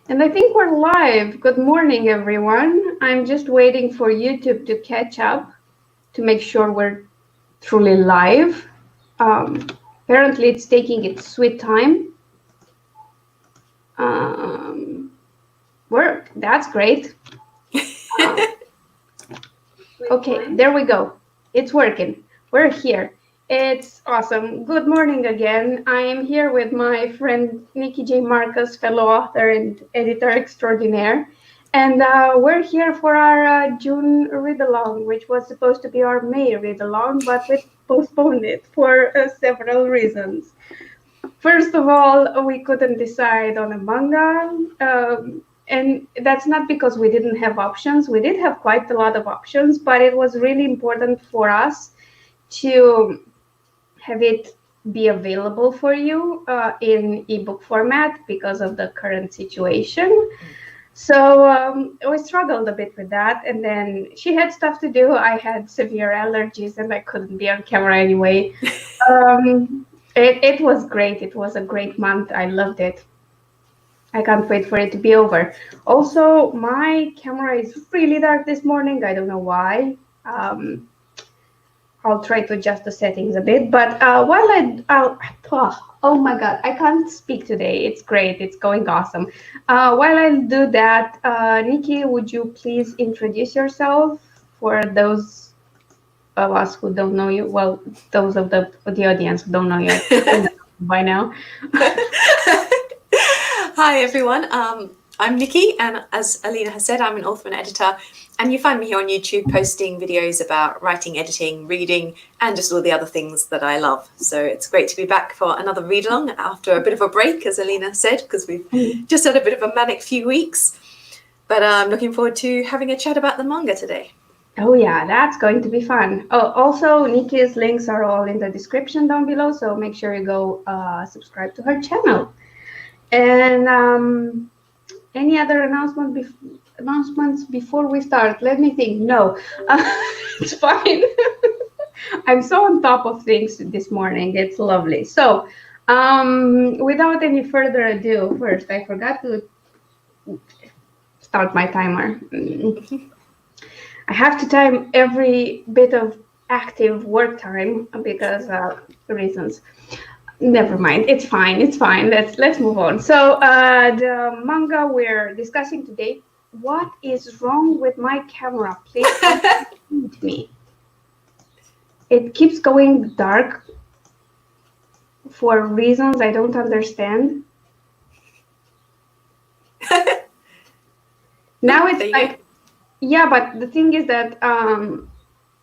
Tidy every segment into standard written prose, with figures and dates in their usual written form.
And I think we're live. Good morning, everyone. I'm just waiting for YouTube to catch up to make sure we're truly live. Apparently, it's taking its sweet time. Work. That's great. Okay, there we go. It's working. We're here. It's awesome. Good morning again. I am here with my friend Nicki J. Markus, fellow author and editor extraordinaire. And we're here for our June read-along, which was supposed to be our May read-along, but we postponed it for several reasons. First of all, we couldn't decide on a manga. And that's not because we didn't have options. We did have quite a lot of options, but it was really important for us to have it be available for you in ebook format because of the current situation. So we struggled a bit with that. And then she had stuff to do. I had severe allergies and I couldn't be on camera anyway. It was great. It was a great month. I loved it. I can't wait for it to be over. Also, my camera is really dark this morning. I don't know why. I'll try to adjust the settings a bit. But oh my God, I can't speak today. It's great. It's going awesome. While I do that, Nicki, would you please introduce yourself for those of us who don't know you? Well, those of the audience who don't know you by now. Hi everyone, I'm Nicki, and as Alina has said, I'm an author and editor, and you find me here on YouTube posting videos about writing, editing, reading, and just all the other things that I love. So it's great to be back for another read-along after a bit of a break, as Alina said, because we've just had a bit of a manic few weeks. But I'm looking forward to having a chat about the manga today. Oh yeah, that's going to be fun. Oh, also, Nicki's links are all in the description down below, so make sure you go subscribe to her channel. And any other announcements before we start? Let me think. No, it's fine. I'm so on top of things this morning. It's lovely. So without any further ado, first, I forgot to start my timer. I have to time every bit of active work time because reasons. Never mind. It's fine. It's fine. Let's move on. So the manga we're discussing today. What is wrong with my camera? Please help me. It keeps going dark for reasons I don't understand. Now it's like, yeah, but the thing is that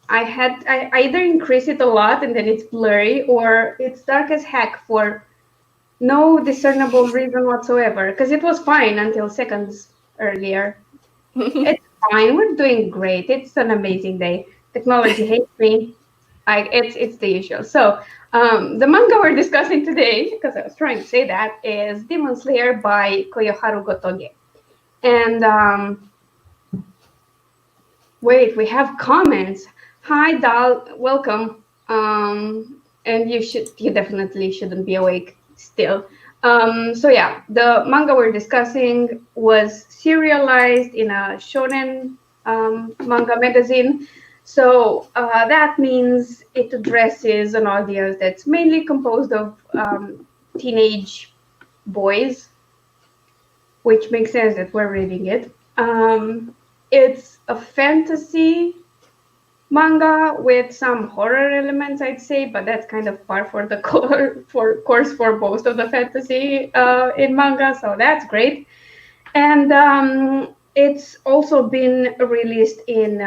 I either increase it a lot and then it's blurry, or it's dark as heck for no discernible reason whatsoever. Because it was fine until seconds earlier. It's fine. We're doing great. It's an amazing day. Technology hates me. It's the usual. So the manga we're discussing today, because I was trying to say that, is Demon Slayer by Koyoharu Gotouge. And wait, we have comments. Hi, Dal. Welcome. And you definitely shouldn't be awake still. So yeah, the manga we're discussing was serialized in a shonen manga magazine. So that means it addresses an audience that's mainly composed of teenage boys, which makes sense that we're reading it. It's a fantasy manga with some horror elements, I'd say, but that's kind of par for the course for most of the fantasy in manga, so that's great. And it's also been released in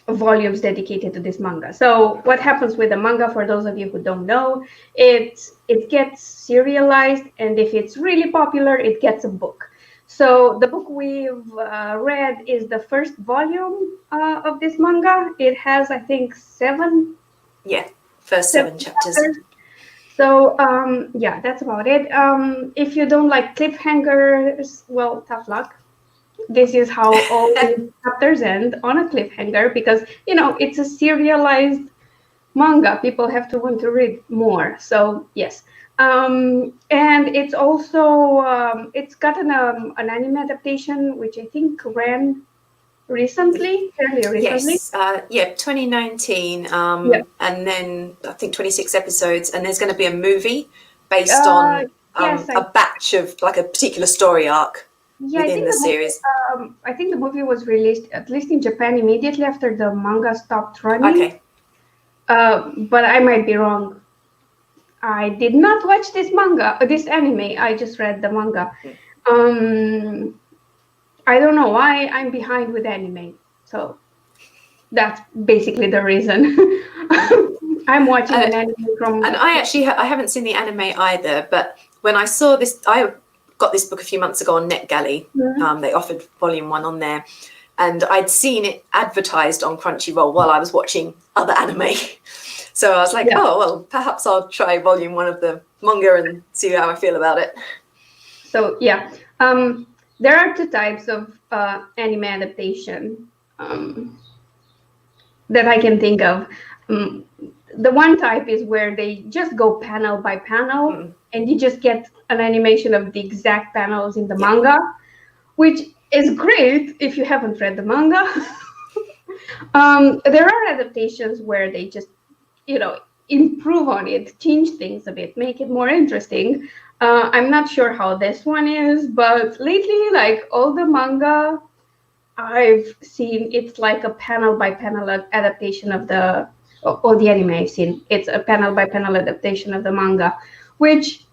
volumes dedicated to this manga. So what happens with the manga, for those of you who don't know, it gets serialized, and if it's really popular, it gets a book. So the book we've read is the first volume of this manga. It has, I think, 7. Yeah, first 7 chapters. So yeah, that's about it. If you don't like cliffhangers, well, tough luck. This is how all these chapters end, on a cliffhanger, because, you know, it's a serialized manga. People have to want to read more. So yes. And it's also it's got an anime adaptation, which I think ran fairly recently. Yes, 2019, Yeah. and then I think 26 episodes, and there's going to be a movie based Uh, on yes, a batch of like a particular story arc yeah, within the series. I think the movie was released at least in Japan immediately after the manga stopped running. Okay. But I might be wrong. I did not watch this anime. I just read the manga. Um, I don't know why I'm behind with anime. So that's basically the reason. I'm watching an anime from. And I actually I haven't seen the anime either, but when I saw this, I got this book a few months ago on NetGalley. They offered volume 1 on there, and I'd seen it advertised on Crunchyroll while I was watching other anime. So I was like, oh, well, perhaps I'll try volume 1 of the manga and see how I feel about it. So, yeah. There are 2 types of anime adaptation that I can think of. The one type is where they just go panel by panel and you just get an animation of the exact panels in the manga, which is great if you haven't read the manga. There are adaptations where they just, improve on it, change things a bit, make it more interesting. I'm not sure how this one is, but lately, like all the manga I've seen, it's like a panel by panel adaptation of all the anime I've seen. It's a panel by panel adaptation of the manga, which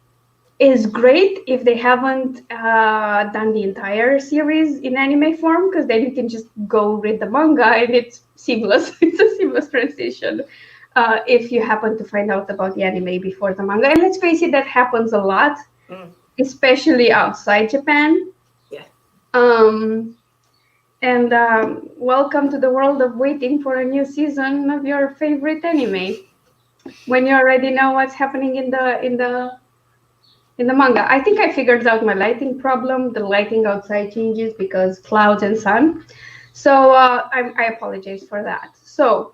is great if they haven't done the entire series in anime form, because then you can just go read the manga and it's seamless. It's a seamless transition if you happen to find out about the anime before the manga. And let's face it, that happens a lot, especially outside Japan. Yeah. And welcome to the world of waiting for a new season of your favorite anime when you already know what's happening in the manga. I think I figured out my lighting problem. The lighting outside changes because clouds and sun. So I apologize for that. So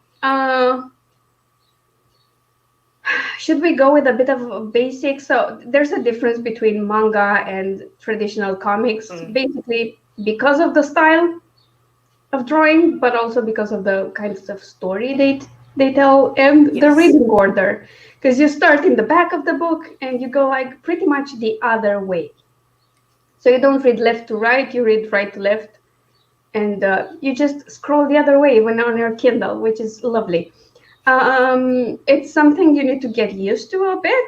should we go with a bit of a basic? So there's a difference between manga and traditional comics, basically because of the style of drawing, but also because of the kinds of story they tell and the reading order. Because you start in the back of the book and you go like pretty much the other way. So you don't read left to right, you read right to left, and you just scroll the other way when on your Kindle, which is lovely. It's something you need to get used to a bit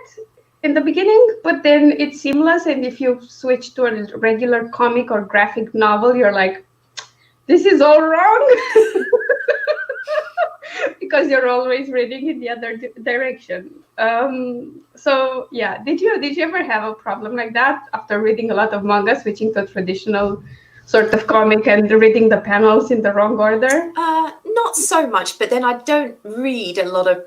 in the beginning, but then it's seamless. And if you switch to a regular comic or graphic novel, you're like, this is all wrong. Because you're always reading in the other direction. So yeah, did you ever have a problem like that after reading a lot of manga, switching to a traditional sort of comic and reading the panels in the wrong order? Not so much, but then I don't read a lot of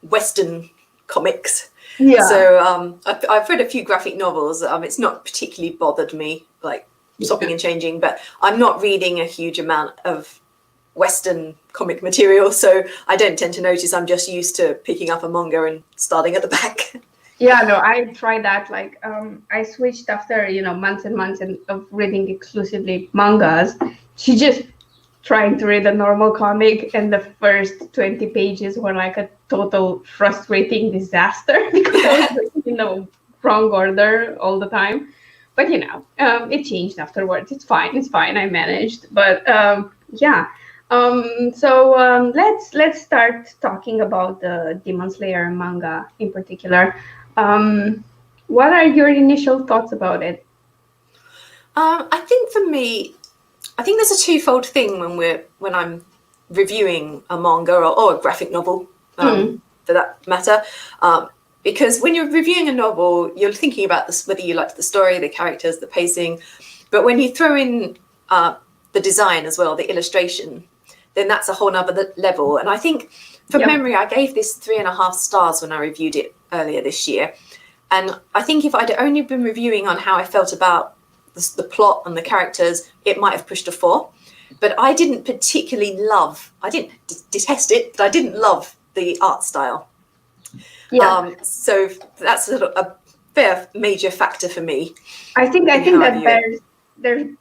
Western comics. Yeah. So I've read a few graphic novels. It's not particularly bothered me, like swapping and changing, but I'm not reading a huge amount of Western comic material, so I don't tend to notice. I'm just used to picking up a manga and starting at the back. Yeah, no, I tried that. Like, I switched after months and months of reading exclusively mangas to just trying to read a normal comic, and the first 20 pages were like a total frustrating disaster because I was reading in the wrong order all the time. But it changed afterwards. It's fine. I managed. But yeah. So let's start talking about the Demon Slayer manga in particular. What are your initial thoughts about it? I think for me, there's a twofold thing when I'm reviewing a manga or a graphic novel, for that matter. Because when you're reviewing a novel, you're thinking about whether you liked the story, the characters, the pacing. But when you throw in the design as well, the illustration, then that's a whole nother level. And I think from memory, I gave this 3.5 stars when I reviewed it earlier this year. And I think if I'd only been reviewing on how I felt about the plot and the characters, it might have pushed a 4. But I didn't particularly I didn't detest it, but I didn't love the art style. Yeah. So that's major factor for me. I think how I that view it.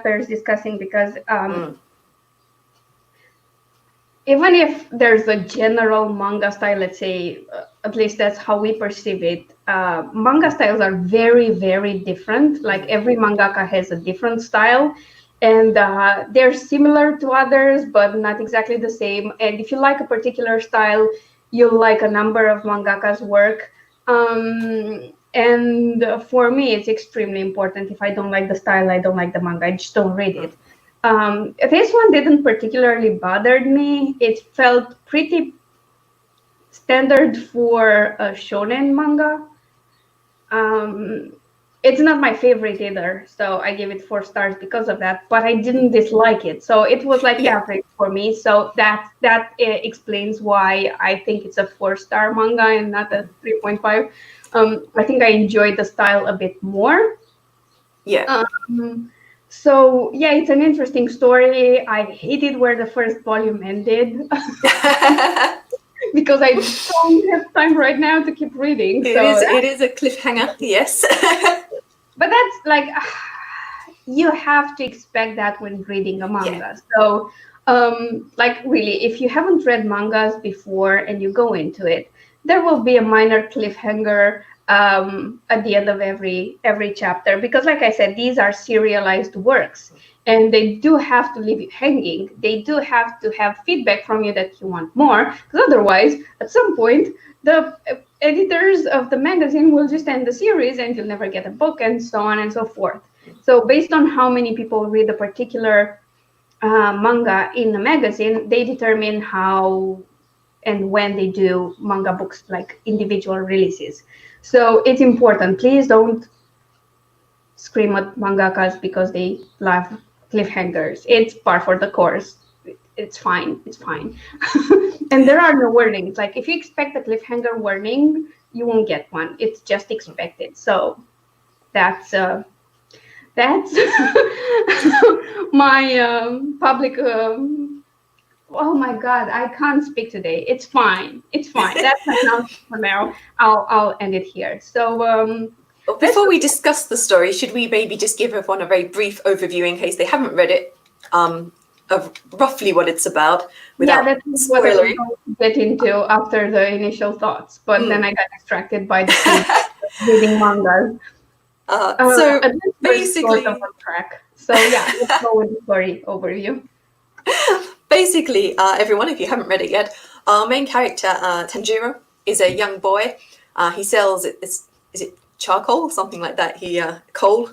bears discussing, because even if there's a general manga style, let's say, at least that's how we perceive it, manga styles are very, very different. Like every mangaka has a different style, and they're similar to others, but not exactly the same. And if you like a particular style, you'll like a number of mangakas' work. And for me, it's extremely important. If I don't like the style, I don't like the manga. I just don't read it. This one didn't particularly bother me. It felt pretty standard for a shonen manga. It's not my favorite either, so I gave it 4 stars because of that, but I didn't dislike it. So it was like average for me. So that explains why I think it's a 4-star manga and not a 3.5. I think I enjoyed the style a bit more. Yeah. So yeah, it's an interesting story. I hated where the first volume ended because I don't have time right now to keep reading. It is a cliffhanger, yes. But that's like, you have to expect that when reading a manga. Yeah. So like really, if you haven't read mangas before and you go into it, there will be a minor cliffhanger at the end of every chapter, because like I said, these are serialized works and they do have to leave you hanging. They do have to have feedback from you that you want more, because otherwise at some point the editors of the magazine will just end the series and you'll never get a book, and so on and so forth. So based on how many people read a particular manga in the magazine, they determine how and when they do manga books, like individual releases. So it's important. Please don't scream at mangakas because they love cliffhangers. It's par for the course. It's fine. It's fine. And there are no warnings. Like if you expect a cliffhanger warning, you won't get one. It's just expected. So that's my public. Oh my God, I can't speak today. It's fine. It's fine. That's enough for now. I'll end it here. So before we discuss the story, should we maybe just give everyone a very brief overview in case they haven't read it, of roughly what it's about, without that's what I was going to get into after the initial thoughts, but then I got distracted by the reading mangas. So basically, sort of on track. So yeah, let's go with the story overview. Basically, everyone, if you haven't read it yet, our main character, Tanjiro, is a young boy. He sells, is it charcoal or something like that? Coal.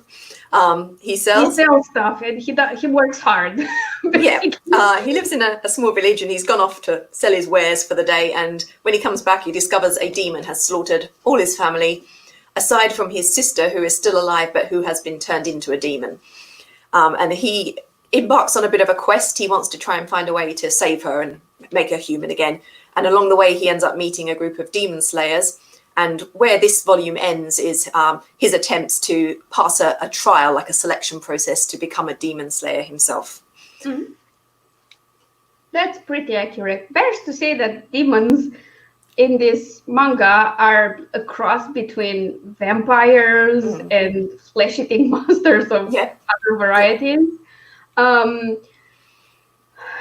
He sells stuff, and he works hard. Yeah. He lives in a small village, and he's gone off to sell his wares for the day. And when he comes back, he discovers a demon has slaughtered all his family, aside from his sister, who is still alive, but who has been turned into a demon. And he embarks on a bit of a quest. He wants to try and find a way to save her and make her human again. And along the way, he ends up meeting a group of demon slayers. And where this volume ends is his attempts to pass a trial, like a selection process, to become a demon slayer himself. Mm-hmm. That's pretty accurate. Bears to say that demons in this manga are a cross between vampires and flesh-eating monsters of other varieties.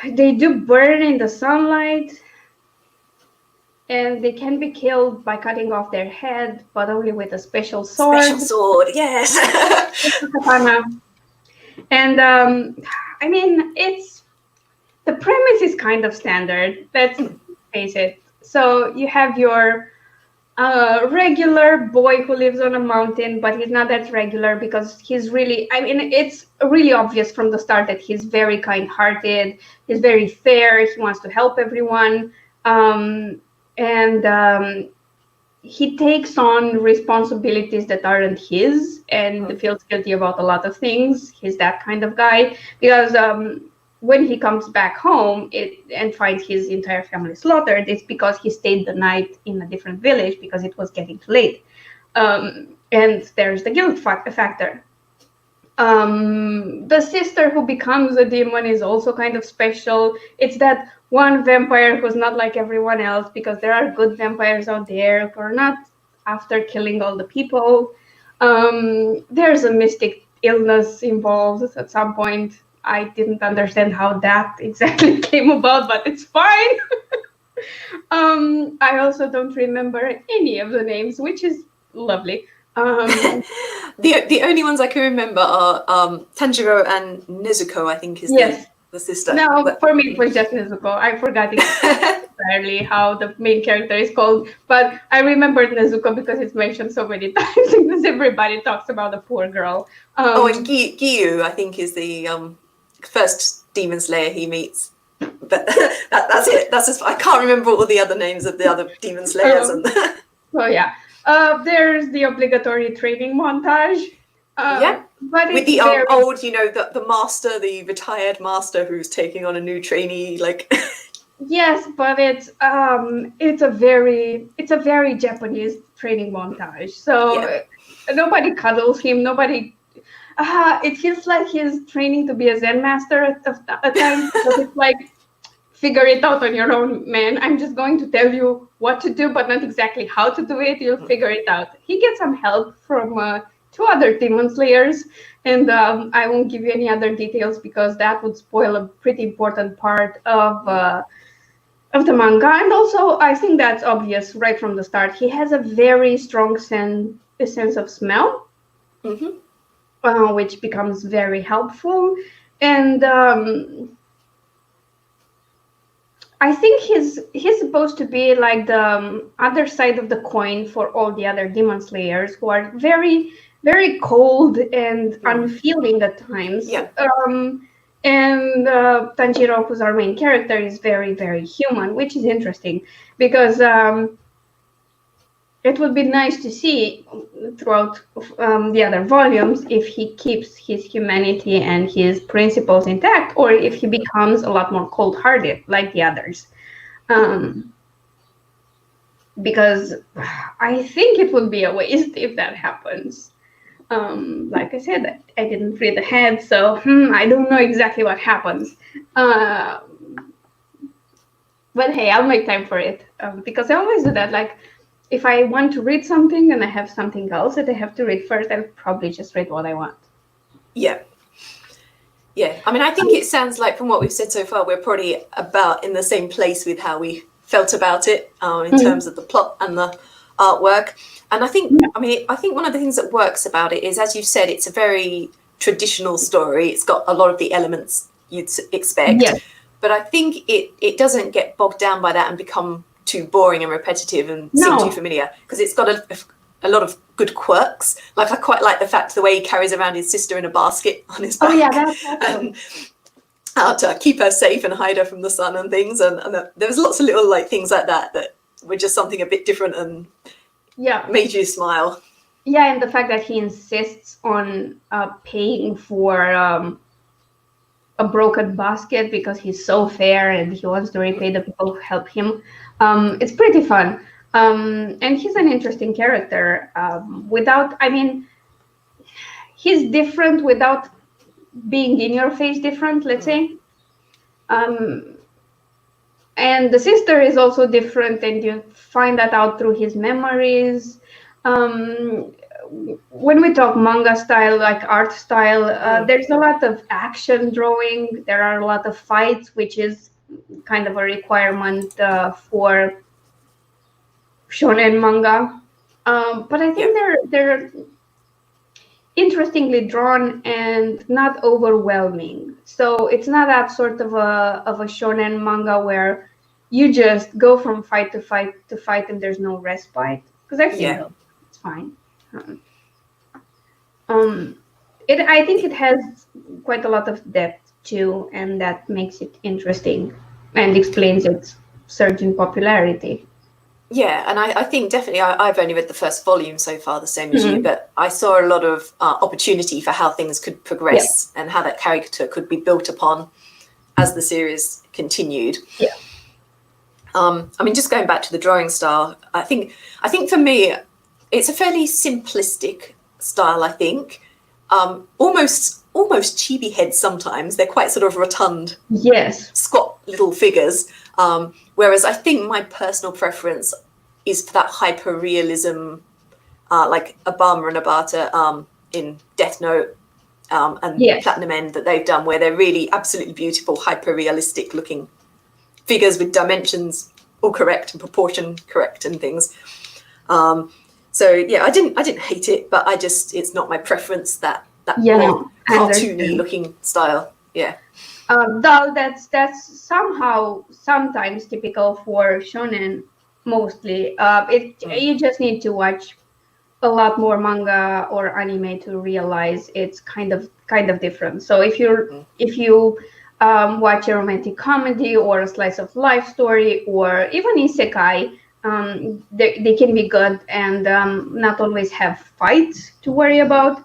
They do burn in the sunlight, and they can be killed by cutting off their head, but only with a special sword. Special sword, yes. And I mean, the premise is kind of standard. Let's face it. So you have your regular boy who lives on a mountain, but he's not that regular because he's really, I mean, it's really obvious from the start that he's very kind-hearted, he's very fair, he wants to help everyone, and he takes on responsibilities that aren't his and feels guilty about a lot of things. He's that kind of guy, because when he comes back home and finds his entire family slaughtered, it's because he stayed the night in a different village because it was getting too late. And there's the guilt factor. The sister who becomes a demon is also kind of special. It's that one vampire who's not like everyone else, because there are good vampires out there who are not after killing all the people. There's a mystic illness involved at some point. I didn't understand how that exactly came about, but it's fine. I also don't remember any of the names, which is lovely. The only ones I can remember are Tanjiro and Nezuko, I think is Yes. the sister. No, But for me it was just Nezuko. I forgot entirely how the main character is called, but I remembered Nezuko because it's mentioned so many times because everybody talks about the poor girl. and Giyu, I think, is the first demon slayer he meets. But that's it. That's just, I can't remember all the other names of the other demon slayers. So yeah, there's the obligatory training montage. But with the old, the master, the retired master who's taking on a new trainee, like. Yes, but it's a very Japanese training montage. So nobody cuddles him. Nobody. It feels like he's training to be a Zen master at times. But it's like, figure it out on your own, man. I'm just going to tell you what to do, but not exactly how to do it. You'll figure it out. He gets some help from 2 other demon slayers, and I won't give you any other details because that would spoil a pretty important part of the manga. And also, I think that's obvious right from the start. He has a very strong sense of smell, which becomes very helpful. And I think he's supposed to be like the other side of the coin for all the other demon slayers who are very, very cold and unfeeling at times. Yeah. And Tanjiro, who's our main character, is very, very human, which is interesting because it would be nice to see throughout the other volumes if he keeps his humanity and his principles intact, or if he becomes a lot more cold-hearted like the others. Because I think it would be a waste if that happens. Like I said, I didn't read ahead, so I don't know exactly what happens. But hey, I'll make time for it because I always do that. Like, if I want to read something and I have something else that I have to read first, I'll probably just read what I want. Yeah. Yeah. I mean, I think it sounds like from what we've said so far, we're probably about in the same place with how we felt about it in terms of the plot and the artwork. And I think one of the things that works about it is, as you've said, it's a very traditional story. It's got a lot of the elements you'd expect. Yes. But I think it doesn't get bogged down by that and become too boring and repetitive and seem too familiar, because it's got a lot of good quirks. Like, I quite like the way he carries around his sister in a basket on his back. Oh yeah, that's awesome. And how to keep her safe and hide her from the sun and things. And there was lots of little like things like that were just something a bit different and made you smile. Yeah, and the fact that he insists on paying for a broken basket because he's so fair and he wants to repay the people who help him. It's pretty fun. And he's an interesting character. He's different without being in your face different, let's say. And the sister is also different, and you find that out through his memories. When we talk manga style, like art style, there's a lot of action drawing. There are a lot of fights, which is kind of a requirement for shonen manga. But I think they're interestingly drawn and not overwhelming. So it's not that sort of a shonen manga where you just go from fight to fight to fight and there's no respite. Because I've seen those. It's fine. I think it has quite a lot of depth too, and that makes it interesting and explains its surge in popularity. Yeah, and I think definitely I've only read the first volume so far, the same as you, but I saw a lot of opportunity for how things could progress and how that character could be built upon as the series continued. Yeah. Just going back to the drawing style, I think for me, it's a fairly simplistic style, I think. Almost chibi heads sometimes. They're quite sort of rotund, squat little figures. Whereas I think my personal preference is for that hyper-realism like Obama and Abata in Death Note and Yes. Platinum End that they've done, where they're really absolutely beautiful, hyper-realistic looking figures with dimensions all correct and proportion correct and things. So yeah, I didn't hate it, but it's not my preference, that more cartoony looking style. Yeah. Though that's somehow sometimes typical for shonen, mostly. You just need to watch a lot more manga or anime to realize it's kind of different. So if you watch a romantic comedy or a slice of life story or even isekai, they can be good and not always have fights to worry about.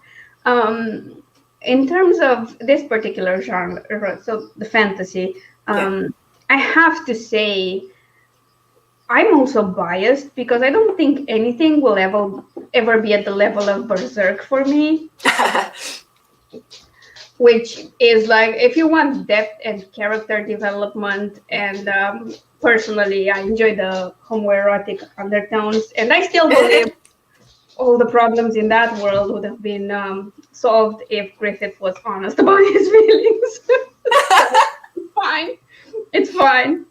In terms of this particular genre, so the fantasy, I have to say I'm also biased because I don't think anything will ever be at the level of Berserk for me. Which is like, if you want depth and character development, and personally, I enjoy the homoerotic undertones, and I still believe all the problems in that world would have been solved if Griffith was honest about his feelings. It's fine.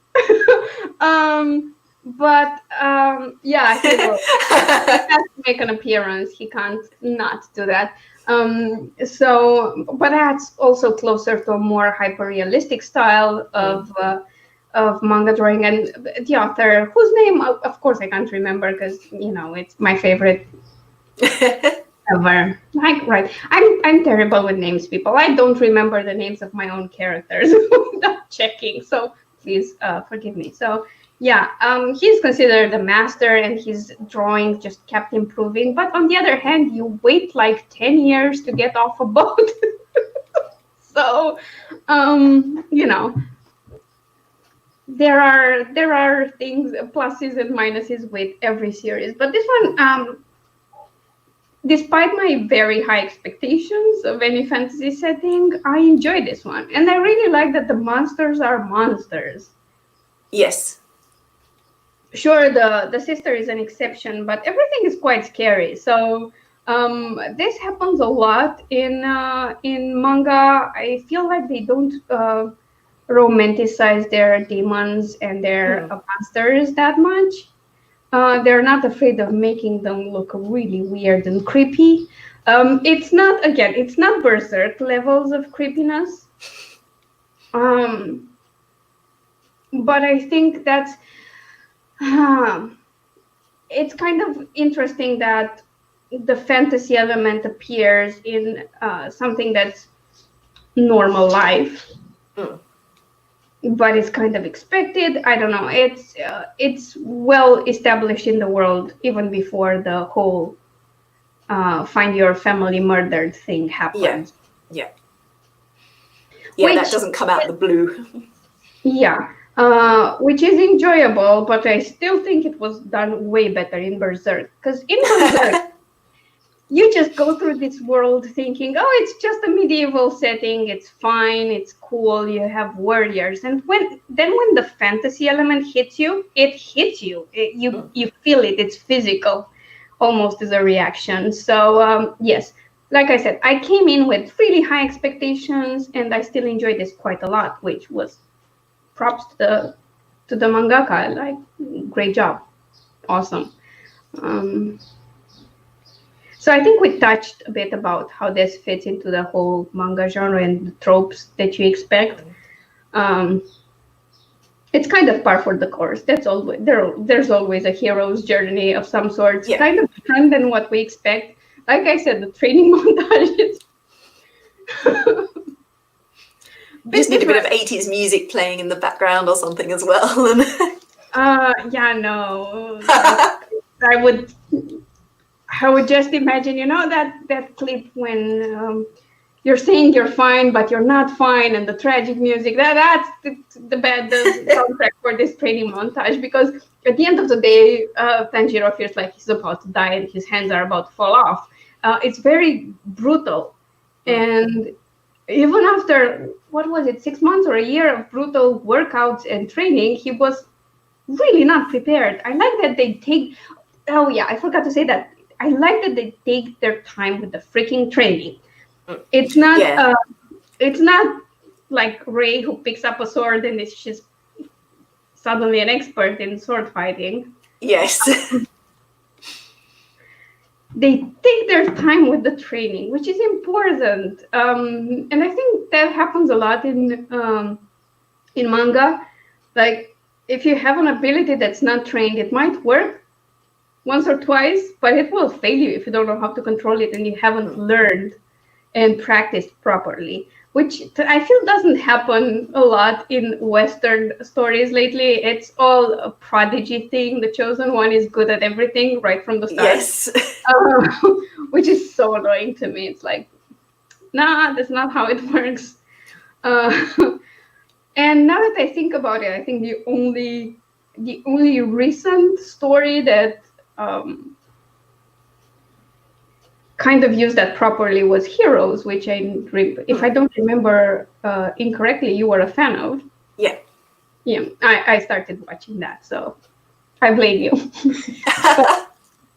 But yeah, he will. He has to make an appearance. He can't not do that. But that's also closer to a more hyper-realistic style of manga drawing, and the author, whose name, of course, I can't remember because it's my favorite ever. Right? I'm terrible with names, people. I don't remember the names of my own characters without checking. So please forgive me. So. Yeah, he's considered a master, and his drawing just kept improving. But on the other hand, you wait like 10 years to get off a boat. So, there are things, pluses and minuses with every series. But this one, despite my very high expectations of any fantasy setting, I enjoy this one. And I really like that the monsters are monsters. Yes. Sure, the sister is an exception, but everything is quite scary. So this happens a lot in manga. I feel like they don't romanticize their demons and their monsters that much. They're not afraid of making them look really weird and creepy. It's not Berserk levels of creepiness. But I think that's it's kind of interesting that the fantasy element appears in something that's normal life, but it's kind of expected. I don't know. It's well established in the world even before the whole find your family murdered thing happens. Yeah, that doesn't come out of the blue. Yeah. Which is enjoyable, but I still think it was done way better in Berserk. Because in Berserk, you just go through this world thinking, oh, it's just a medieval setting, it's fine, it's cool, you have warriors. And when the fantasy element hits you, it hits you. You feel it, it's physical, almost as a reaction. So, yes, like I said, I came in with really high expectations, and I still enjoyed this quite a lot, which was props to the mangaka. Like, great job, awesome. So I think we touched a bit about how this fits into the whole manga genre and the tropes that you expect. It's kind of par for the course. That's always there's always a hero's journey of some sort. It's kind of different than what we expect. Like I said, the training montages. Just need a bit of 80s music playing in the background or something as well. No. I would just imagine, that clip when you're saying you're fine, but you're not fine, and the tragic music. That's the bad soundtrack for this training montage, because at the end of the day, Tanjiro feels like he's about to die and his hands are about to fall off. It's very brutal. And even after, 6 months or a year of brutal workouts and training, he was really not prepared. I like that they take... Oh, yeah, I forgot to say that. I like that they take their time with the freaking training. Mm. It's not Yeah. it's not like Rey who picks up a sword and she's suddenly an expert in sword fighting. Yes. They take their time with the training, which is important. And I think that happens a lot in manga. Like, if you have an ability that's not trained, it might work once or twice, but it will fail you if you don't know how to control it and you haven't learned and practiced properly, which I feel doesn't happen a lot in Western stories lately. It's all a prodigy thing. The chosen one is good at everything right from the start. Yes. Which is so annoying to me. It's like, nah, that's not how it works. And now that I think about it, I think the only recent story that kind of used that properly was Heroes, which if I don't remember incorrectly, you were a fan of. Yeah. Yeah, I started watching that, so I blame you.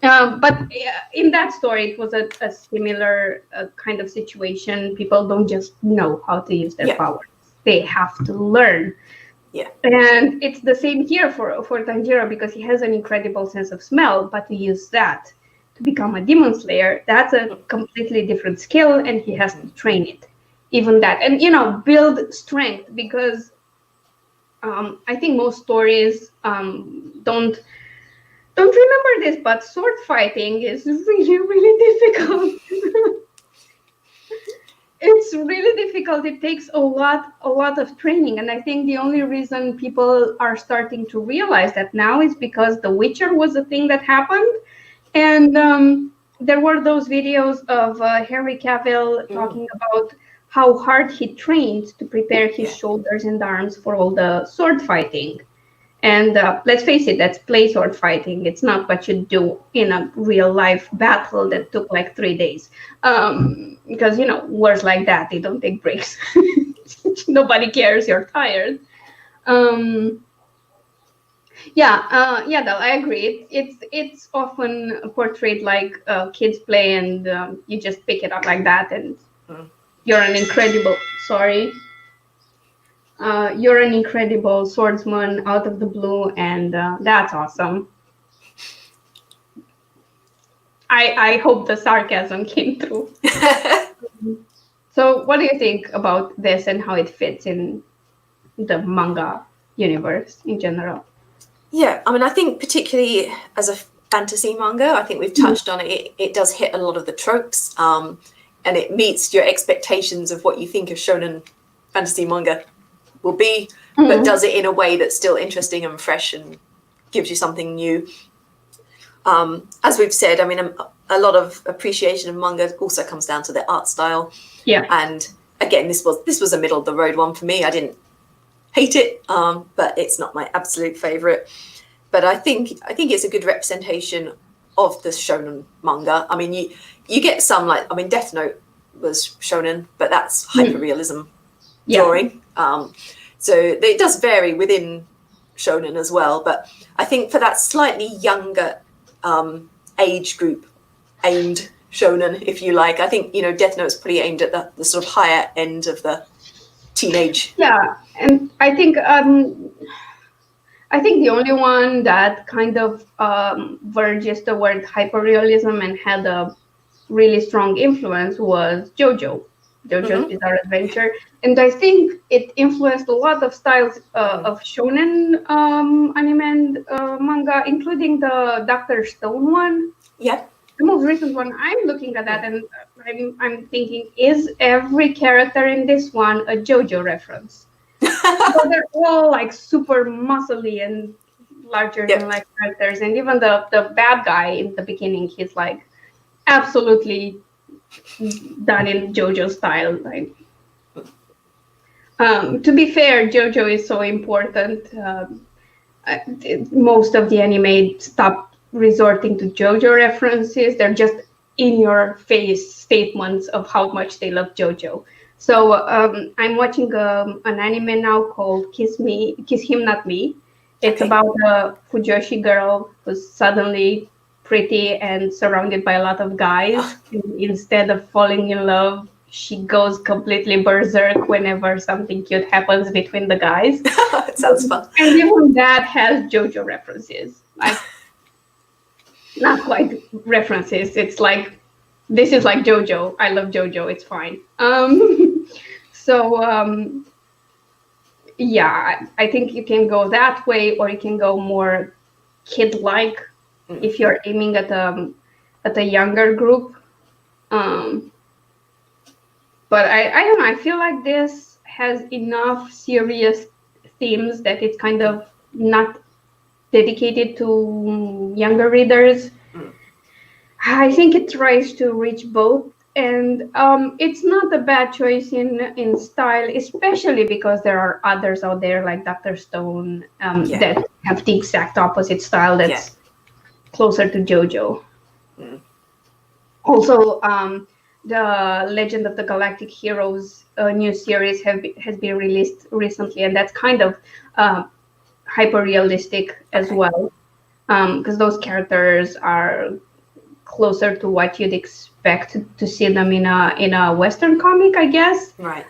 But in that story, it was a similar kind of situation. People don't just know how to use their powers. They have to learn. Yeah. And it's the same here for Tanjiro, because he has an incredible sense of smell, but to use that to become a demon slayer, that's a completely different skill, and he has to train it. Even that. And, build strength, because I think most stories don't remember this, but sword fighting is really, really difficult. It's really difficult. It takes a lot of training. And I think the only reason people are starting to realize that now is because The Witcher was a thing that happened. And there were those videos of Henry Cavill talking about how hard he trained to prepare his shoulders and arms for all the sword fighting. And let's face it, that's play sword fighting. It's not what you do in a real life battle that took like 3 days. Because, wars like that, they don't take breaks. Nobody cares, you're tired. I agree. It's often portrayed like kids play, and you just pick it up like that, and you're an incredible... Sorry. You're an incredible swordsman out of the blue, and that's awesome. I hope the sarcasm came through. So what do you think about this and how it fits in the manga universe in general? Yeah, I mean, I think particularly as a fantasy manga, I think we've touched on it. It does hit a lot of the tropes, and it meets your expectations of what you think a shonen fantasy manga will be, but does it in a way that's still interesting and fresh and gives you something new. As we've said, I mean, a lot of appreciation of manga also comes down to the art style. Yeah. And again, this was a middle of the road one for me. I didn't hate it, but it's not my absolute favorite. But I think it's a good representation of the shonen manga. I mean, you get some, like, I mean, Death Note was shonen, but that's hyperrealism drawing. So it does vary within shonen as well. But I think for that slightly younger age group aimed shonen, if you like, I think, Death Note's pretty aimed at the sort of higher end of the teenage. Yeah, and I think the only one that kind of verges toward hyperrealism and had a really strong influence was JoJo's Bizarre Adventure. And I think it influenced a lot of styles of shonen anime and manga, including the Dr. Stone one. Yeah. The most recent one. I'm looking at that and I'm thinking, is every character in this one a JoJo reference? So they're all like super muscly and larger than life characters, and even the bad guy in the beginning, he's like absolutely done in JoJo style. Like, to be fair, JoJo is so important. Most of the anime stopped resorting to JoJo references. They're just in your face statements of how much they love JoJo. So I'm watching an anime now called Kiss Him Not Me. It's about a Fujoshi girl who's suddenly pretty and surrounded by a lot of guys. Instead of falling in love, she goes completely berserk whenever something cute happens between the guys. It sounds fun. And even that has JoJo references. Like, not quite references. It's like, this is like JoJo. I love JoJo. It's fine. So yeah, I think you can go that way, or you can go more kid-like if you're aiming at a younger group. But I don't know. I feel like this has enough serious themes that it's kind of not dedicated to younger readers. I think it tries to reach both, and it's not a bad choice in style, especially because there are others out there like Dr. Stone that have the exact opposite style that's closer to JoJo. Also, the Legend of the Galactic Heroes new series has been released recently, and that's kind of hyper realistic as well, because those characters are closer to what you'd expect to see them in a Western comic, I guess. Right.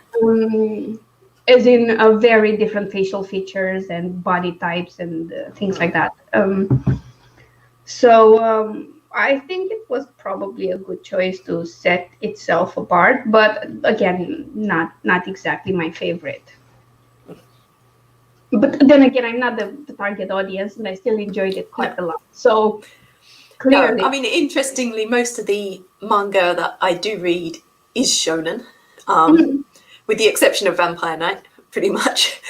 As in a very different facial features and body types and things like that. So I think it was probably a good choice to set itself apart, but again, not exactly my favorite. But then again, I'm not the target audience, and I still enjoyed it quite a lot. So clearly, no, I mean, interestingly, most of the manga that I do read is shonen, with the exception of Vampire Knight. Pretty much,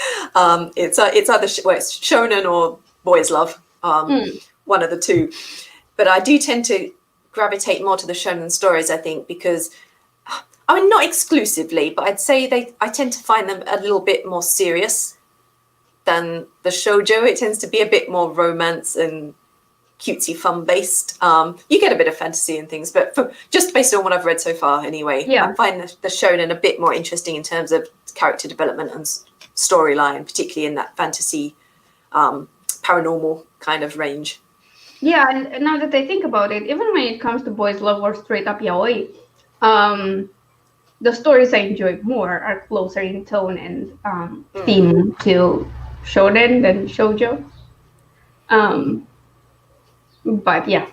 it's either it's shonen or boys' love, one of the two. But I do tend to gravitate more to the shonen stories, I think, because, I mean, not exclusively, but I'd say I tend to find them a little bit more serious than the shoujo. It tends to be a bit more romance and cutesy fun based. You get a bit of fantasy and things, but just based on what I've read so far anyway, I find the shonen a bit more interesting in terms of character development and storyline, particularly in that fantasy paranormal kind of range. Yeah, and now that I think about it, even when it comes to boys' love or straight up yaoi, the stories I enjoy more are closer in tone and theme to shonen than shoujo. But yeah,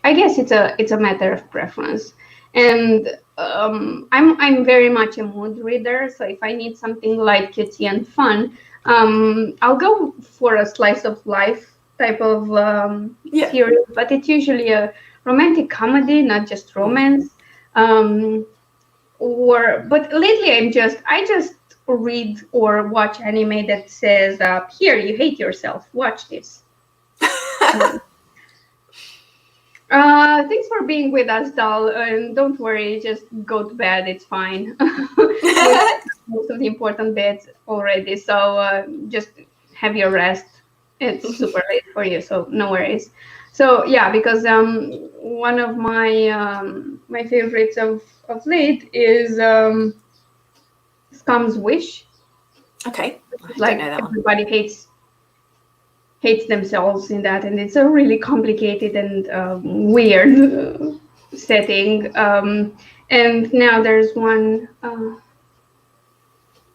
I guess it's a matter of preference, and I'm very much a mood reader. So if I need something light, cutesy, and fun, I'll go for a slice of life type of series, but it's usually a romantic comedy, not just romance. But lately I just read or watch anime that says, "Here, you hate yourself. Watch this." Thanks for being with us, doll, and don't worry, just go to bed. It's fine. Most of the important bits already, so just have your rest. It's super late for you, so no worries. So yeah, because one of my favorites of late is Scum's Wish. Okay, Like, I don't know that everybody hates themselves in that, and it's a really complicated and weird setting. And now there's one.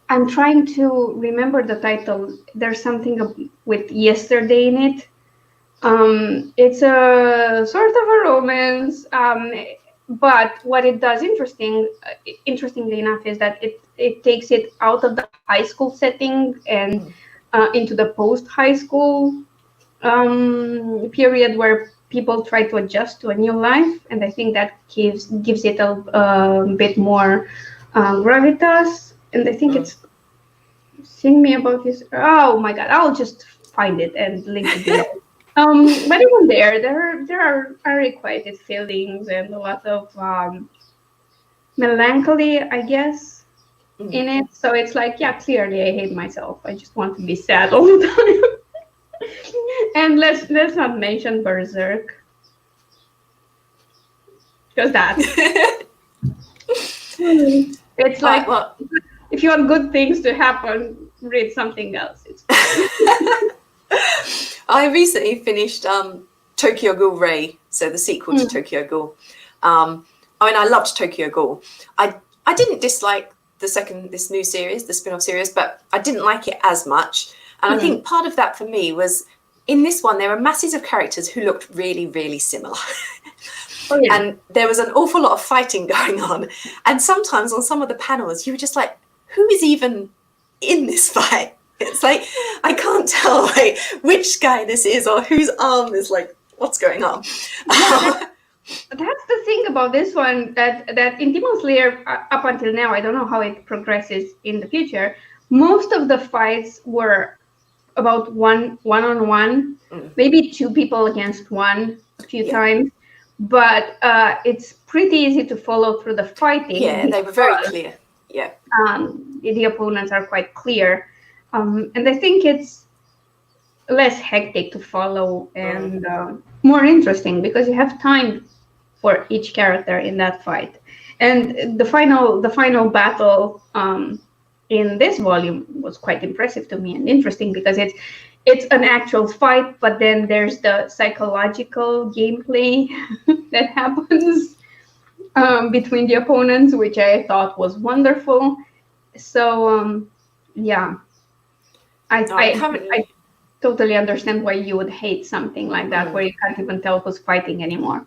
I'm trying to remember the title. There's something with yesterday in it. It's a sort of a romance, but what it does interestingly enough, is that it takes it out of the high school setting and into the post-high school period where people try to adjust to a new life, and I think that gives it a bit more gravitas. And I think it's Sing Me About This. Oh my god, I'll just find it and link it below. But even there are unrequited feelings and a lot of melancholy, I guess, in it. So it's like, yeah, clearly I hate myself. I just want to be sad all the time. And let's not mention Berserk, because that it's like, well, if you want good things to happen, read something else. It's fine. I recently finished Tokyo Ghoul Ray, so the sequel to Tokyo Ghoul. I loved Tokyo Ghoul. I didn't dislike this new series, the spin-off series, but I didn't like it as much. And I think part of that for me was, in this one, there were masses of characters who looked really, really similar. Oh, yeah. And there was an awful lot of fighting going on. And sometimes on some of the panels, you were just like, who is even in this fight? It's like, I can't tell like which guy this is or whose arm is like, what's going on? Yeah, that's the thing about this one, that in Demon Slayer, up until now, I don't know how it progresses in the future, most of the fights were about one-on-one, maybe two people against one a few times, but it's pretty easy to follow through the fighting. Yeah, they were very clear. Yeah. The opponents are quite clear. And I think it's less hectic to follow and more interesting because you have time for each character in that fight. And the final battle in this volume was quite impressive to me and interesting because it's an actual fight, but then there's the psychological gameplay that happens between the opponents, which I thought was wonderful. So yeah, I totally understand why you would hate something like that, where you can't even tell who's fighting anymore.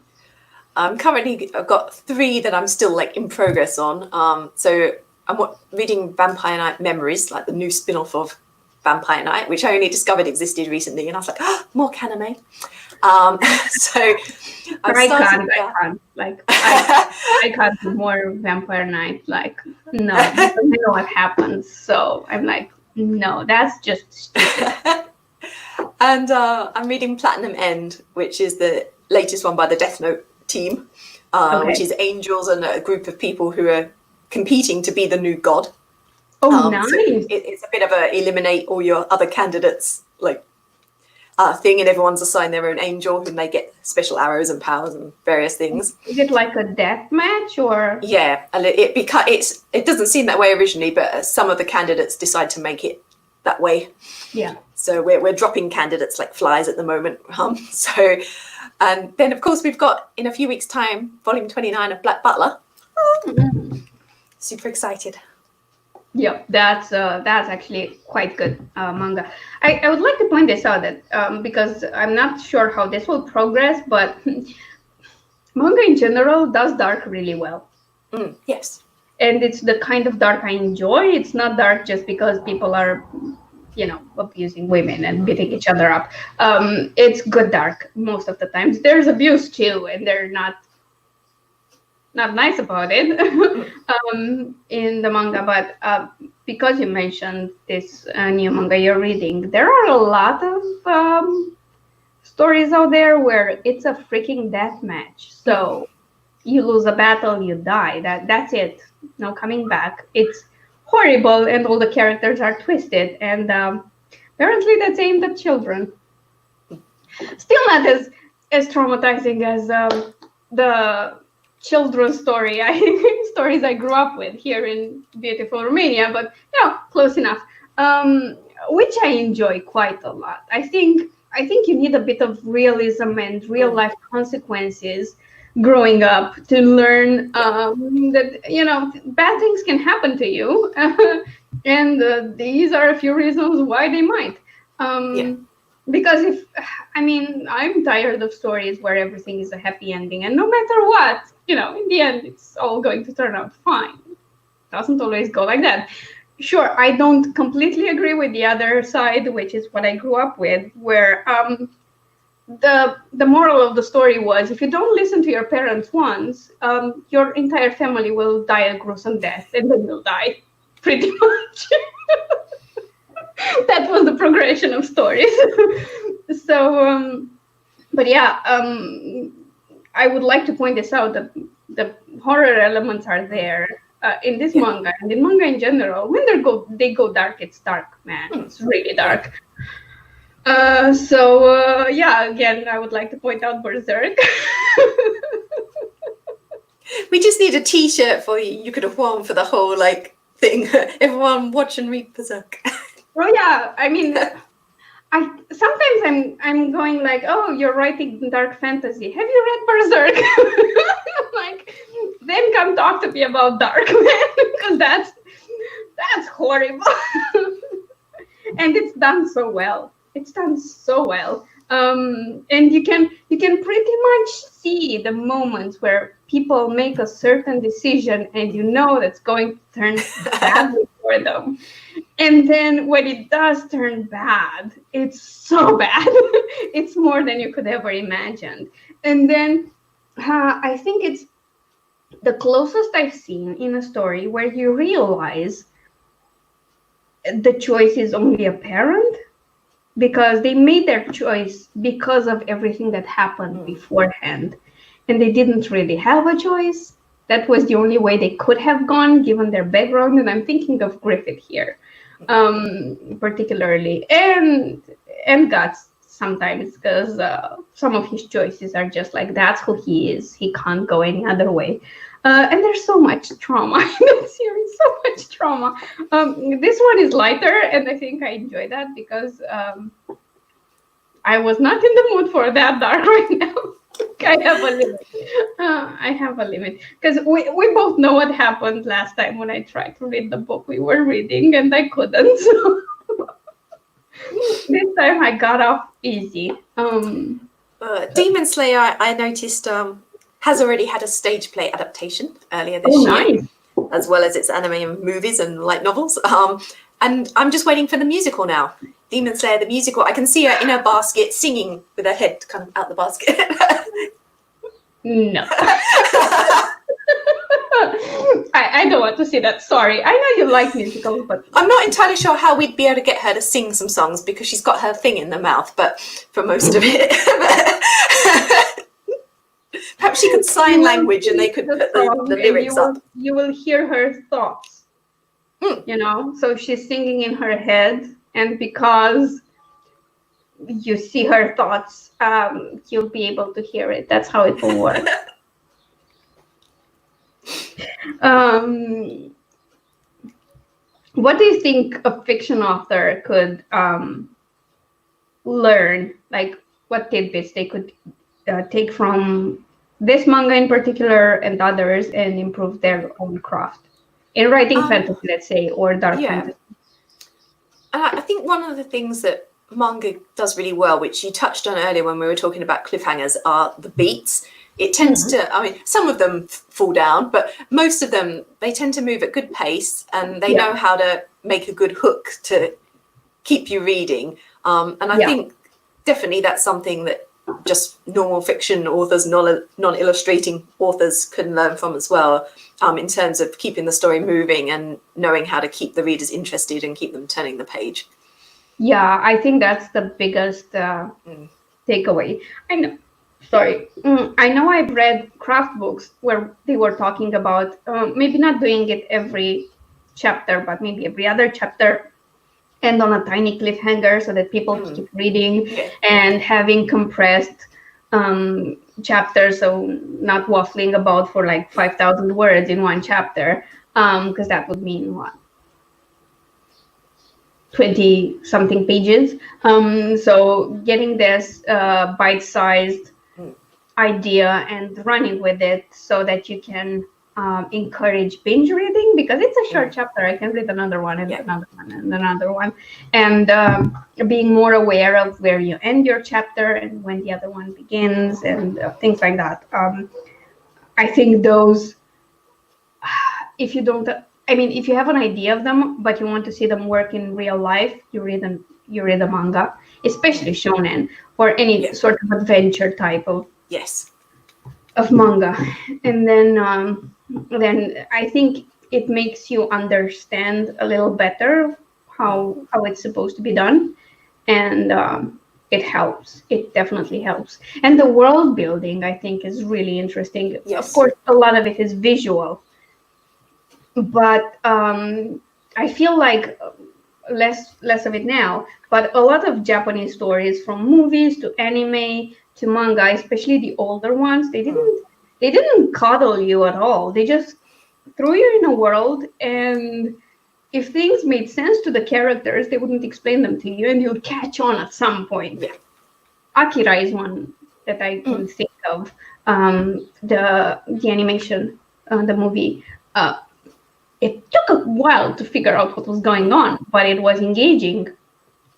I've got 3 that I'm still like in progress on. So I'm reading Vampire Night Memories, like the new spin-off of Vampire Night, which I only discovered existed recently, and I was like, oh, more kaname. So I can't do more Vampire Night. Like, no, I know what happens. So I'm like, no, that's just stupid. And I'm reading Platinum End, which is the latest one by the Death Note team, which is angels and a group of people who are competing to be the new god. Oh, nice. So it's a bit of a eliminate all your other candidates like thing, and everyone's assigned their own angel whom they get special arrows and powers and various things. Is it like a death match or? Yeah, and it doesn't seem that way originally, but some of the candidates decide to make it that way. Yeah. So we're dropping candidates like flies at the moment. So, and then of course we've got in a few weeks' time, volume 29 of Black Butler. Super excited. Yeah, that's actually quite good manga. I would like to point this out that because I'm not sure how this will progress, but manga in general does dark really well. Yes. And it's the kind of dark I enjoy. It's not dark just because people are, abusing women and beating each other up. It's good dark most of the times. There's abuse too, and they're not nice about it in the manga. But because you mentioned this new manga you're reading, there are a lot of stories out there where it's a freaking death match. So you lose a battle, you die. That's it. No coming back. It's horrible, and all the characters are twisted. And apparently that's aimed at children. Still not as traumatizing as the children's stories I grew up with here in beautiful Romania, but close enough. Which I enjoy quite a lot. I think you need a bit of realism and real life consequences growing up to learn that bad things can happen to you, and these are a few reasons why they might. Because I'm tired of stories where everything is a happy ending, and no matter what, in the end, it's all going to turn out fine. It doesn't always go like that. Sure, I don't completely agree with the other side, which is what I grew up with, where the moral of the story was, if you don't listen to your parents once, your entire family will die a gruesome death, and then you'll die, pretty much. That was the progression of stories. So, but yeah, I would like to point this out, that the horror elements are there in this manga, and in manga in general. When they go dark, it's dark, man. It's really dark. Again, I would like to point out Berserk. We just need a T-shirt for you. You could have worn for the whole thing. Everyone watch and read Berserk. Well, yeah, I sometimes I'm going like, oh, you're writing dark fantasy. Have you read Berserk? Like, then come talk to me about dark, man, because that's horrible. And it's done so well. It's done so well. And you can pretty much see the moments where people make a certain decision, and you know that's going to turn badly for them. And then when it does turn bad, it's so bad. It's more than you could ever imagine. And then I think it's the closest I've seen in a story where you realize the choice is only apparent because they made their choice because of everything that happened beforehand. And they didn't really have a choice. That was the only way they could have gone given their background. And I'm thinking of Griffith here, particularly, and Guts sometimes, because some of his choices are just like, that's who he is. He can't go any other way. And there's so much trauma in that series, so much trauma. This one is lighter, and I think I enjoy that because I was not in the mood for that dark right now. I have a limit. I have a limit because we both know what happened last time when I tried to read the book we were reading, and I couldn't. So this time I got off easy. Demon Slayer, I noticed, has already had a stage play adaptation earlier this year, nice. as well as its anime and movies and light novels. And I'm just waiting for the musical now. Demon Slayer, the musical. I can see her in her basket singing with her head kind of out the basket. No. I don't want to see that. Sorry. I know you like musicals, but I'm not entirely sure how we'd be able to get her to sing some songs because she's got her thing in the mouth, but for most of it. Perhaps she could sign language and they could put the lyrics up. You will hear her thoughts, you know? So she's singing in her head, and because you see her thoughts, you'll be able to hear it. That's how it will work. What do you think a fiction author could learn? Like, what tidbits they could take from this manga in particular and others and improve their own craft in writing fantasy, let's say, or dark fantasy? I think one of the things that manga does really well, which you touched on earlier when we were talking about cliffhangers, are the beats. It tends to, I mean, some of them fall down, but most of them, they tend to move at good pace, and they know how to make a good hook to keep you reading. And I think definitely that's something that just normal fiction authors, non-illustrating authors can learn from as well, in terms of keeping the story moving and knowing how to keep the readers interested and keep them turning the page. Yeah, I think that's the biggest takeaway. I know I've read craft books where they were talking about maybe not doing it every chapter, but maybe every other chapter, and on a tiny cliffhanger so that people keep reading, and having compressed chapters, so not waffling about for like 5,000 words in one chapter, because that would mean what? 20 something pages. So getting this bite-sized idea and running with it so that you can encourage binge reading, because it's a short chapter. I can read another one and another one and another one, and being more aware of where you end your chapter and when the other one begins, and things like that. I think those, if you don't, I mean, if you have an idea of them but you want to see them work in real life, you read a manga, especially shonen or any sort of adventure type of manga. And then I think it makes you understand a little better how it's supposed to be done, and it helps. It definitely helps. And the world building, I think, is really interesting. Of course, a lot of it is visual, but I feel like less of it now. But a lot of Japanese stories, from movies to anime to manga, especially the older ones, they didn't coddle you at all. They just threw you in a world and if things made sense to the characters, they wouldn't explain them to you, and you'd catch on at some point. Yeah. Akira is one that I can think of. The animation, the movie. It took a while to figure out what was going on, but it was engaging.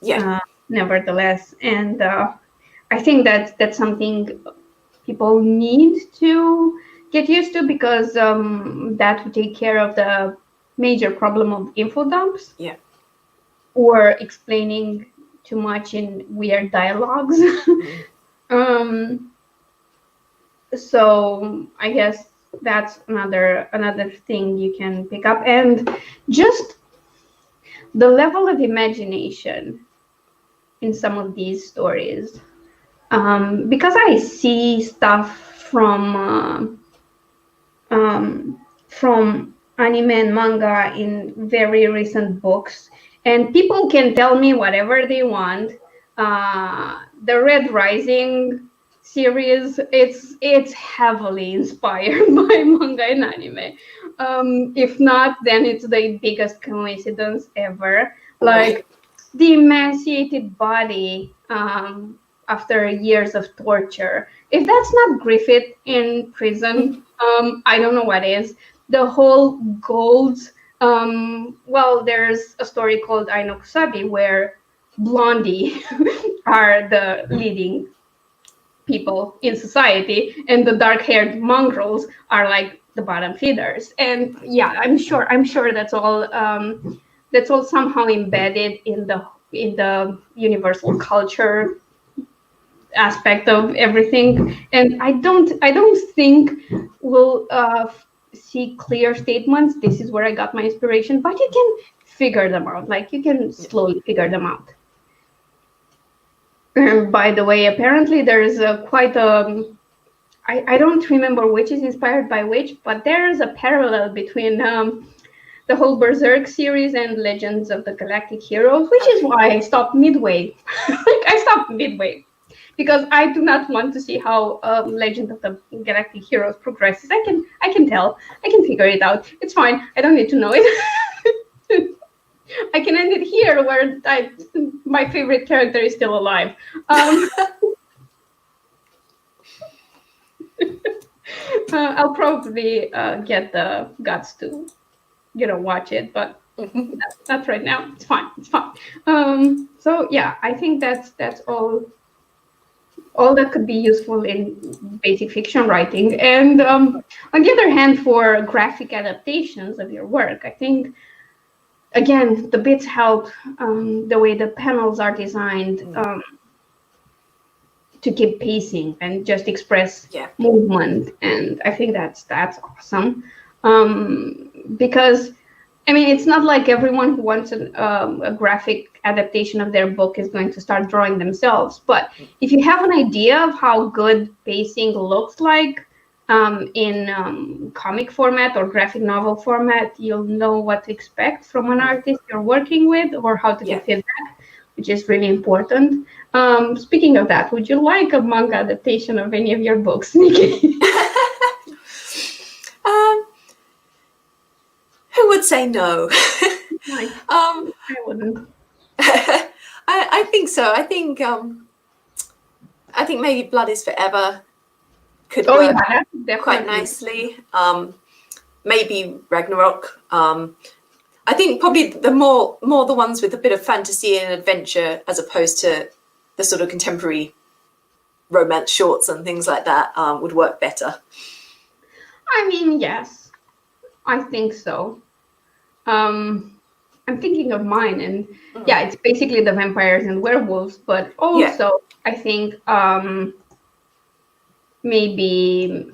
Yeah. Nevertheless, and I think that's something people need to get used to, because that would take care of the major problem of info dumps. Yeah. Or explaining too much in weird dialogues. So I guess that's another thing you can pick up, and just the level of imagination in some of these stories. Because I see stuff from anime and manga in very recent books, and people can tell me whatever they want. The Red Rising series, it's heavily inspired by manga and anime. If not, then it's the biggest coincidence ever. Like the emaciated body after years of torture. If that's not Griffith in prison, I don't know what is. The whole gold. Well, there's a story called Aino Kusabi where Blondie are the leading people in society, and the dark-haired mongrels are like the bottom feeders. And yeah, I'm sure that's all somehow embedded in the universal culture aspect of everything. And I don't think we'll see clear statements, this is where I got my inspiration, but you can figure them out. Like, you can slowly figure them out. By the way, apparently there is quite a I don't remember which is inspired by which, but there's a parallel between the whole Berserk series and Legends of the Galactic Heroes, which is why I stopped midway. I stopped midway because I do not want to see how Legend of the Galactic Heroes progresses. I can tell. I can figure it out. It's fine. I don't need to know it. I can end it here, where my favorite character is still alive. I'll probably get the guts to, watch it, but not right now. It's fine. It's fine. So yeah, I think that's all that could be useful in basic fiction writing. And on the other hand, for graphic adaptations of your work, I think, again, the bits help, the way the panels are designed to keep pacing and just express movement. And I think that's awesome. Because, I mean, it's not like everyone who wants a graphic adaptation of their book is going to start drawing themselves. But if you have an idea of how good pacing looks like in comic format or graphic novel format, you'll know what to expect from an artist you're working with, or how to give feedback, which is really important. Speaking of that, would you like a manga adaptation of any of your books, Nicki? Who would say no? I wouldn't. I think so. I think maybe Blood is Forever could work quite nicely. Maybe Ragnarok. I think probably the more the ones with a bit of fantasy and adventure, as opposed to the sort of contemporary romance shorts and things like that, would work better. I mean, yes, I think so. I'm thinking of mine, and it's basically the vampires and werewolves, but also I think maybe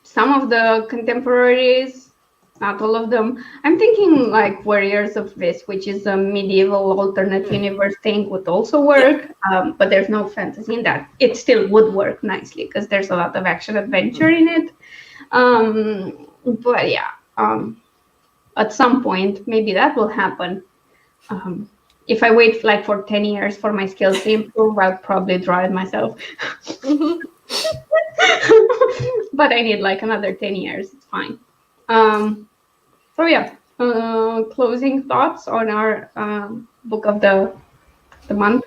some of the contemporaries, not all of them. I'm thinking like Warriors of This, which is a medieval alternate universe thing, would also work, but there's no fantasy in that. It still would work nicely because there's a lot of action adventure in it. But yeah, at some point, maybe that will happen. If I wait like for 10 years for my skills to improve, I'll probably draw it myself. But I need like another 10 years. It's fine. So yeah, closing thoughts on our book of the month?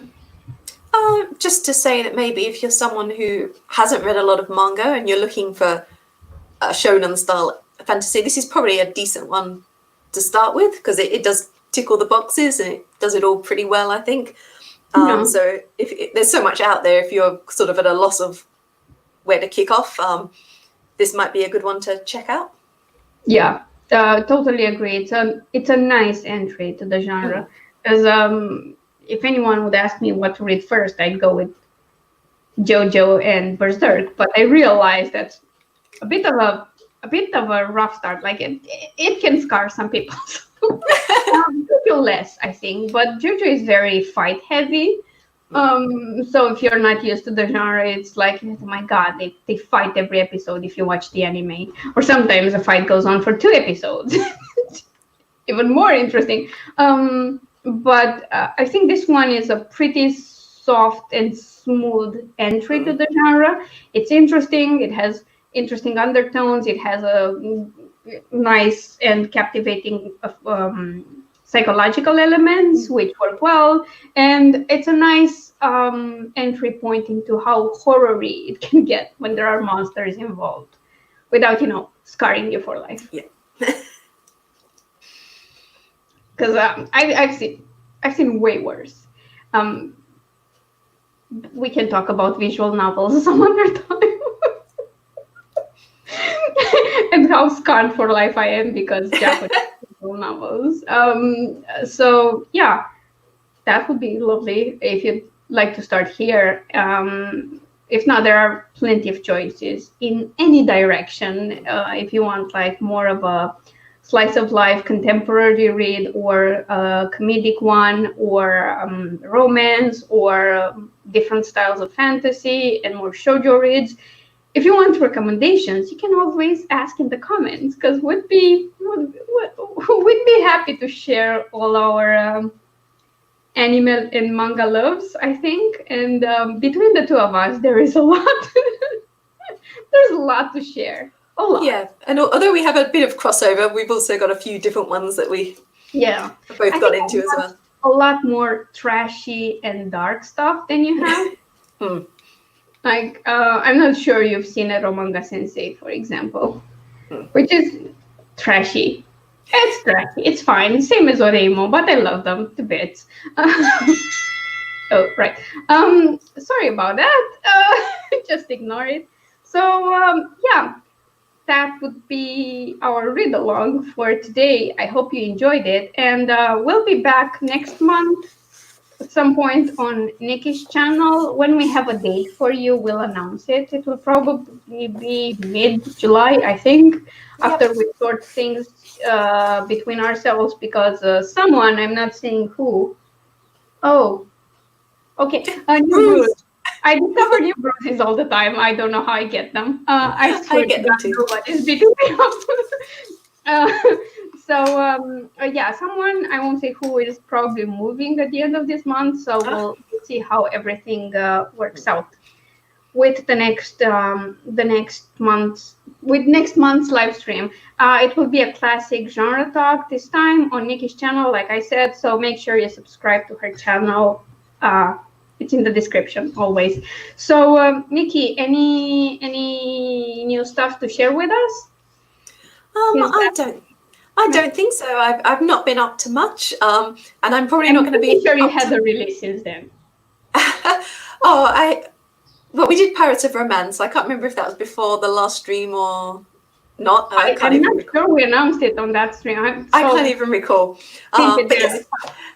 Just to say that maybe if you're someone who hasn't read a lot of manga and you're looking for a shonen style fantasy, this is probably a decent one to start with, because it does tick all the boxes and it does it all pretty well, I think. So if there's so much out there, if you're sort of at a loss of where to kick off, this might be a good one to check out. Yeah, totally agree. It's a nice entry to the genre, because if anyone would ask me what to read first, I'd go with JoJo and Berserk. But I realized that's a bit of a rough start. Like it can scar some people. JoJo less, I think. But JoJo is very fight heavy. So if you're not used to the genre, it's like, oh my God, they fight every episode if you watch the anime. Or sometimes the fight goes on for 2 episodes. Even more interesting. But I think this one is a pretty soft and smooth entry to the genre. It's interesting. It has interesting undertones. It has a nice and captivating psychological elements, which work well. And it's a nice entry point into how horror-y it can get when there are monsters involved, without, scarring you for life. Yeah. Because I've seen way worse. We can talk about visual novels some other time, and how scarred for life I am because Japanese visual novels. So yeah, that would be lovely if you'd like to start here. If not, there are plenty of choices in any direction. If you want like more of a slice of life contemporary read, or a comedic one, or romance, or different styles of fantasy and more shoujo reads. If you want recommendations, you can always ask in the comments, because we'd be happy to share all our anime and manga loves, I think. And between the two of us, there is a lot. There's a lot to share. Yeah, and although we have a bit of crossover, we've also got a few different ones that we both got into as well. A lot more trashy and dark stuff than you have. Like, I'm not sure you've seen a Manga Sensei, for example, which is trashy. It's trashy. It's fine. Same as Oreimo, but I love them to bits. Oh, right. Sorry about that. Just ignore it. So, yeah. That would be our read along for today. I hope you enjoyed it, and we'll be back next month at some point on Nicki's channel. When we have a date for you, we'll announce it. It will probably be mid-July, I think, after we sort things between ourselves, because someone, I'm not saying who. Oh, okay, new Bruce. I discover new bruises all the time. I don't know how I get them. I swear to God, nobody's beating me up. Yeah, someone, I won't say who, is probably moving at the end of this month. So we'll see how everything works out with next month's live stream. It will be a classic genre talk this time on Nicki's channel, like I said. So make sure you subscribe to her channel. It's in the description always. So, Nicki, any new stuff to share with us? I don't think so. I've not been up to much, and I'm probably not going to be. Sure, you had the releases then. Well, we did Pirates of Romance. I can't remember if that was before the last stream or not. I'm not sure we announced it on that stream. I can't even recall. But yes,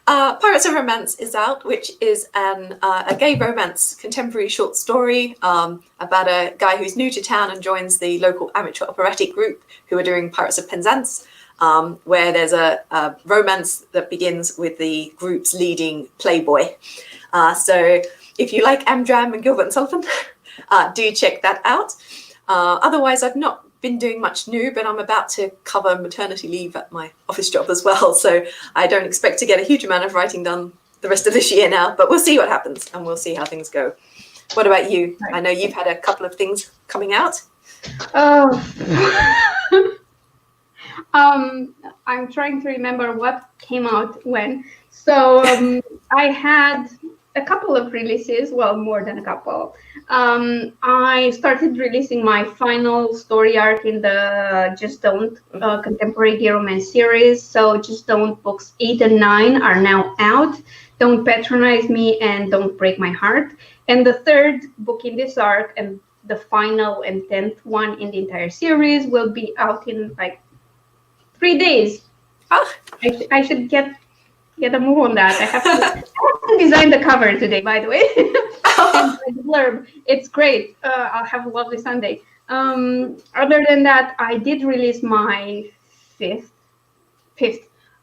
Pirates of Romance is out, which is a gay romance contemporary short story about a guy who's new to town and joins the local amateur operatic group who are doing Pirates of Penzance, where there's a romance that begins with the group's leading playboy. So if you like Amdram and Gilbert and Sullivan, do check that out. Otherwise, I've not been doing much new, but I'm about to cover maternity leave at my office job as well, so I don't expect to get a huge amount of writing done the rest of this year now, but we'll see what happens and we'll see how things go. What about you? I know you've had a couple of things coming out. I'm trying to remember what came out when. So I had a couple of releases, well, more than a couple. I started releasing my final story arc in the Just Don't contemporary gay romance series. So Just Don't books 8 and 9 are now out. Don't Patronize Me and Don't Break My Heart. And the third book in this arc and the final and 10th one in the entire series will be out in like 3 days. Oh, I should get a move on that. I have to design the cover today, by the way. And the blurb. It's great. I'll have a lovely Sunday. Other than that, I did release my fifth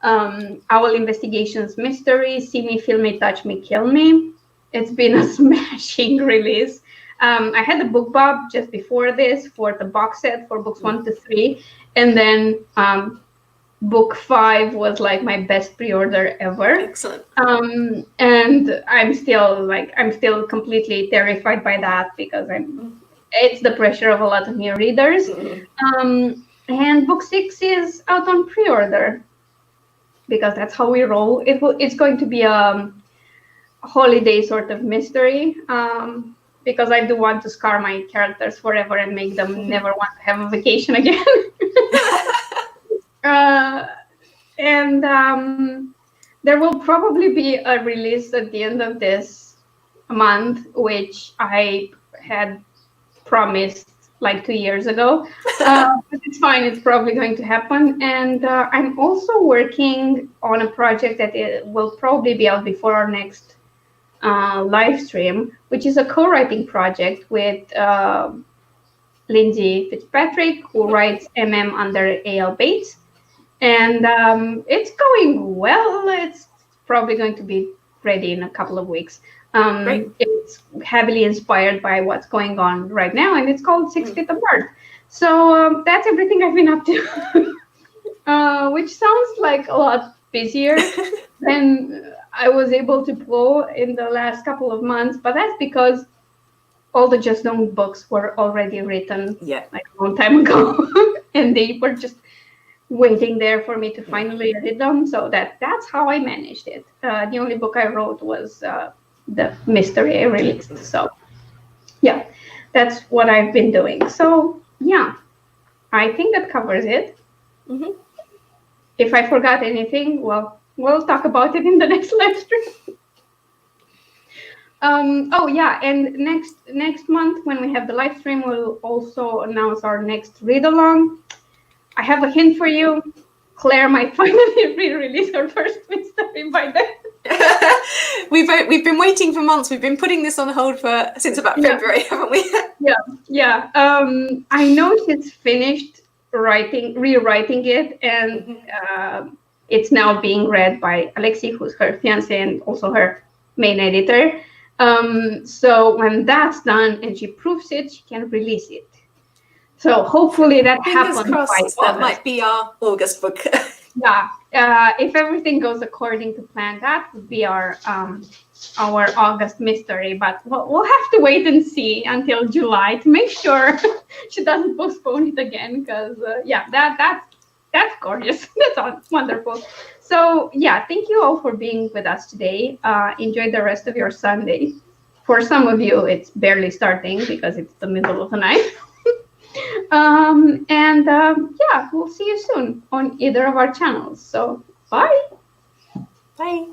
Owl Investigations Mystery. See Me, Feel Me, Touch Me, Kill Me. It's been a smashing release. I had the book bob just before this for the box set for books 1 to 3, and then book 5 was like my best pre-order ever. Excellent. And I'm still completely terrified by that because it's the pressure of a lot of new readers. And book 6 is out on pre-order because that's how we roll. It's going to be a holiday sort of mystery. Because I do want to scar my characters forever and make them never want to have a vacation again. And there will probably be a release at the end of this month, which I had promised like 2 years ago. But it's fine. It's probably going to happen. And I'm also working on a project that it will probably be out before our next live stream, which is a co-writing project with Lindsay Fitzpatrick, who writes under A.L. Bates. And it's going well. It's probably going to be ready in a couple of weeks. It's heavily inspired by what's going on right now, and it's called 6 Feet Apart. So that's everything I've been up to, which sounds like a lot busier than I was able to pull in the last couple of months, but that's because all the Just Don't books were already written like a long time ago, and they were just waiting there for me to finally edit them. So that's how I managed it. The only book I wrote was the mystery I released. So yeah, that's what I've been doing. So yeah, I think that covers it. If I forgot anything, well, we'll talk about it in the next live stream. Oh yeah, and next month when we have the live stream, we'll also announce our next read along. I have a hint for you. Claire might finally re-release her first mystery by then. We've been waiting for months. We've been putting this on hold since about February, haven't we? Yeah. I know she's finished rewriting it, and it's now being read by Alexi, who's her fiance and also her main editor. So when that's done and she proofs it, she can release it. So hopefully that happens. Fingers crossed, that might be our August book. Yeah, if everything goes according to plan, that would be our August mystery. But we'll have to wait and see until July to make sure she doesn't postpone it again. Because that's gorgeous. That's wonderful. So yeah, thank you all for being with us today. Enjoy the rest of your Sunday. For some of you, it's barely starting because it's the middle of the night. Yeah, we'll see you soon on either of our channels. So bye. Bye.